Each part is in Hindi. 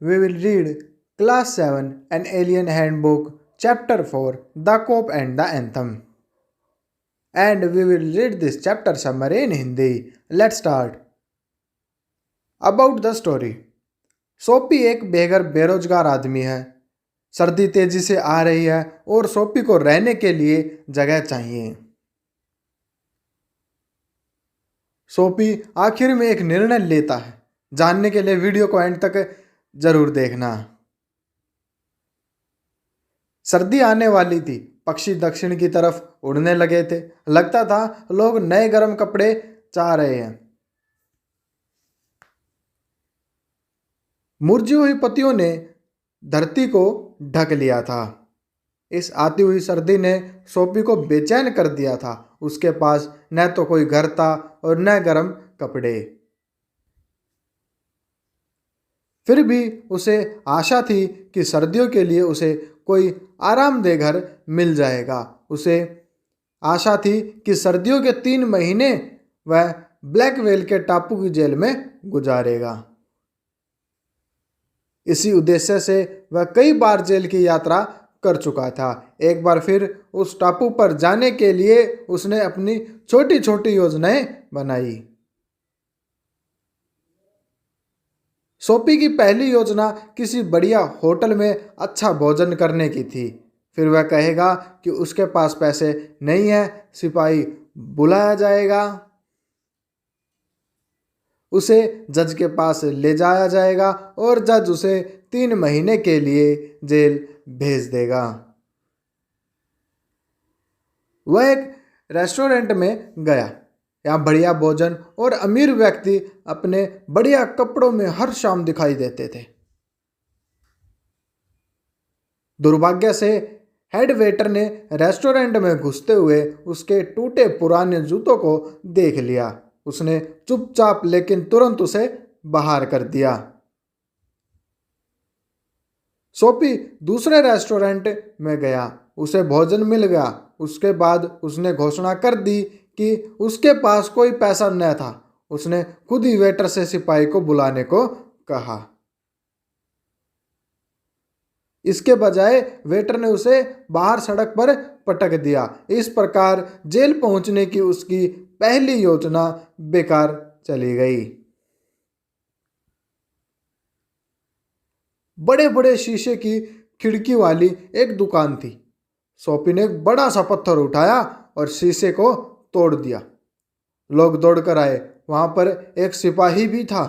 we will read Class 7 An Alien Handbook, Chapter 4 The Cope and the Anthem. And we will read this chapter summary in Hindi. Let's start. About the story. सोपी एक बेघर बेरोजगार आदमी है। सर्दी तेजी से आ रही है और सोपी को रहने के लिए जगह चाहिए। सोपी आखिर में एक निर्णय लेता है। जानने के लिए वीडियो को एंड तक जरूर देखना। सर्दी आने वाली थी। पक्षी दक्षिण की तरफ उड़ने लगे थे। लगता था लोग नए गर्म कपड़े चाह रहे हैं। मुरझी हुई पत्तियों ने धरती को ढक लिया था। इस आती हुई सर्दी ने सोपी को बेचैन कर दिया था। उसके पास न तो कोई घर था और न गर्म कपड़े। फिर भी उसे आशा थी कि सर्दियों के लिए उसे कोई आरामदेह घर मिल जाएगा। उसे आशा थी कि सर्दियों के 3 महीने वह ब्लैक व्हेल के टापू की जेल में गुजारेगा। इसी उद्देश्य से वह कई बार जेल की यात्रा कर चुका था। एक बार फिर उस टापू पर जाने के लिए उसने अपनी छोटी छोटी योजनाएं बनाई। सोपी की पहली योजना किसी बढ़िया होटल में अच्छा भोजन करने की थी। फिर वह कहेगा कि उसके पास पैसे नहीं है, सिपाही बुलाया जाएगा, उसे जज के पास ले जाया जाएगा और जज उसे 3 महीने के लिए जेल भेज देगा। वह एक रेस्टोरेंट में गया। यहाँ बढ़िया भोजन और अमीर व्यक्ति अपने बढ़िया कपड़ों में हर शाम दिखाई देते थे। दुर्भाग्य से हेड वेटर ने रेस्टोरेंट में घुसते हुए उसके टूटे पुराने जूतों को देख लिया। उसने चुपचाप लेकिन तुरंत उसे बाहर कर दिया। सोपी दूसरे रेस्टोरेंट में गया। उसे भोजन मिल गया। उसके बाद उसने घोषणा कर दी कि उसके पास कोई पैसा न था। उसने खुद ही वेटर से सिपाही को बुलाने को कहा। इसके बजाय वेटर ने उसे बाहर सड़क पर पटक दिया। इस प्रकार जेल पहुंचने की उसकी पहली योजना बेकार चली गई। बड़े बड़े शीशे की खिड़की वाली एक दुकान थी। सोपी ने एक बड़ा सा पत्थर उठाया और शीशे को तोड़ दिया। लोग दौड़कर आए। वहां पर एक सिपाही भी था।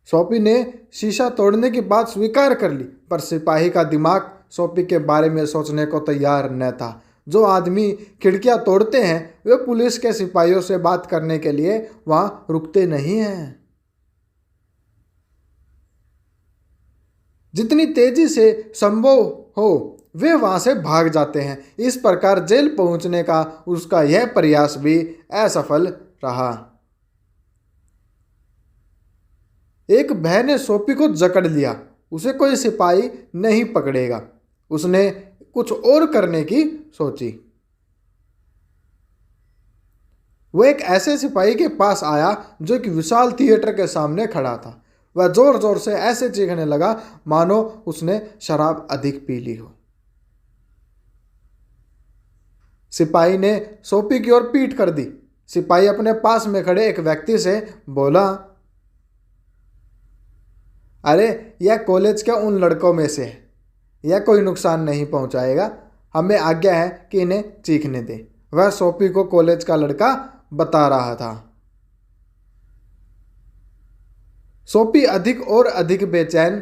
सोपी ने शीशा तोड़ने की बात स्वीकार कर ली, पर सिपाही का दिमाग सोपी के बारे में सोचने को तैयार न था। जो आदमी खिड़कियां तोड़ते हैं वे पुलिस के सिपाहियों से बात करने के लिए वहां रुकते नहीं हैं। जितनी तेजी से संभव हो वे वहां से भाग जाते हैं। इस प्रकार जेल पहुंचने का उसका यह प्रयास भी असफल रहा। एक भय ने सोपी को जकड़ लिया। उसे कोई सिपाही नहीं पकड़ेगा। उसने कुछ और करने की सोची। वो एक ऐसे सिपाही के पास आया जो एक विशाल थिएटर के सामने खड़ा था। वह जोर जोर से ऐसे चीखने लगा मानो उसने शराब अधिक पी ली हो। सिपाही ने सोपी की ओर पीठ कर दी। सिपाही अपने पास में खड़े एक व्यक्ति से बोला, अरे यह कॉलेज के उन लड़कों में से है। यह कोई नुकसान नहीं पहुंचाएगा। हमें आज्ञा है कि इन्हें चीखने दें। वह सोपी को कॉलेज का लड़का बता रहा था। सोपी अधिक और अधिक बेचैन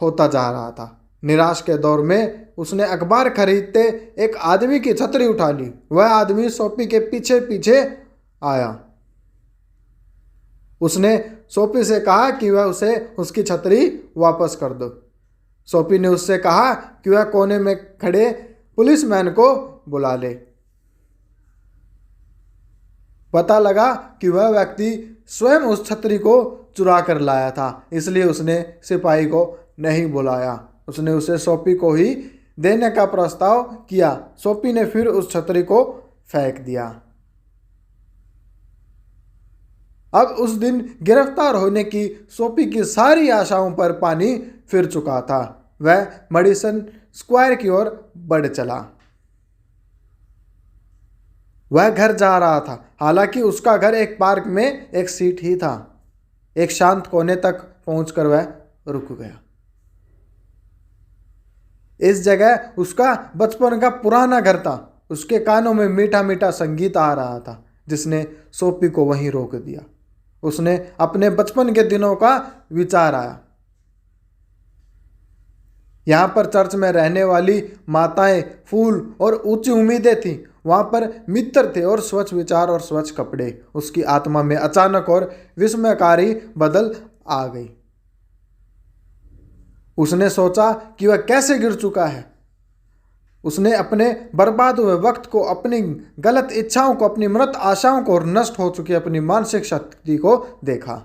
होता जा रहा था। निराश के दौर में उसने अखबार खरीदते एक आदमी की छतरी उठा ली। वह आदमी सोपी के पीछे पीछे आया। उसने सोपी से कहा कि वह उसे उसकी छतरी वापस कर दो। सोपी ने उससे कहा कि वह कोने में खड़े पुलिसमैन को बुला ले। पता लगा कि वह व्यक्ति स्वयं उस छतरी को चुरा कर लाया था, इसलिए उसने सिपाही को नहीं बुलाया। उसने उसे सोपी को ही देने का प्रस्ताव किया। सोपी ने फिर उस छतरी को फेंक दिया। अब उस दिन गिरफ्तार होने की सोपी की सारी आशाओं पर पानी फिर चुका था। वह मेडिसन स्क्वायर की ओर बढ़ चला। वह घर जा रहा था, हालांकि उसका घर एक पार्क में एक सीट ही था। एक शांत कोने तक पहुंचकर वह रुक गया। इस जगह उसका बचपन का पुराना घर था। उसके कानों में मीठा मीठा संगीत आ रहा था, जिसने सोपी को वहीं रोक दिया। उसने अपने बचपन के दिनों का विचार आया। यहाँ पर चर्च में रहने वाली माताएं, फूल और ऊंची उम्मीदें थीं। वहाँ पर मित्र थे और स्वच्छ विचार और स्वच्छ कपड़े। उसकी आत्मा में अचानक और विस्मयकारी बदल आ गई। उसने सोचा कि वह कैसे गिर चुका है। उसने अपने बर्बाद हुए वक्त को, अपनी गलत इच्छाओं को, अपनी मृत आशाओं को और नष्ट हो चुकी अपनी मानसिक शक्ति को देखा।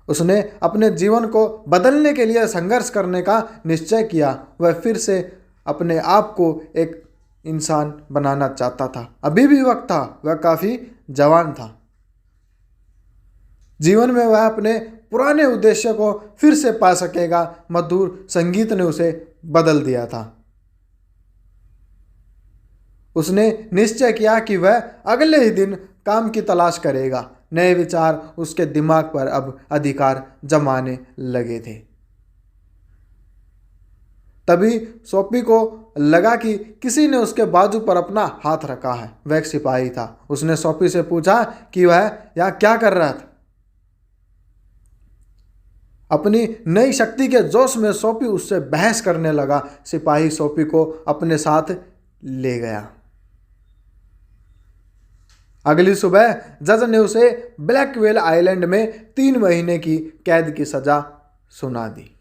उसने अपने जीवन को बदलने के लिए संघर्ष करने का निश्चय किया। वह फिर से अपने आप को एक इंसान बनाना चाहता था। अभी भी वक्त था, वह काफ़ी जवान था। जीवन में वह अपने पुराने उद्देश्य को फिर से पा सकेगा। मधुर संगीत ने उसे बदल दिया था। उसने निश्चय किया कि वह अगले ही दिन काम की तलाश करेगा। नए विचार उसके दिमाग पर अब अधिकार जमाने लगे थे। तभी सोपी को लगा कि किसी ने उसके बाजू पर अपना हाथ रखा है। वह एक सिपाही था। उसने सोपी से पूछा कि वह यहाँ क्या कर रहा था। अपनी नई शक्ति के जोश में सोपी उससे बहस करने लगा। सिपाही सोपी को अपने साथ ले गया। अगली सुबह जज ने उसे ब्लैकवेल आइलैंड में 3 महीने की कैद की सजा सुना दी।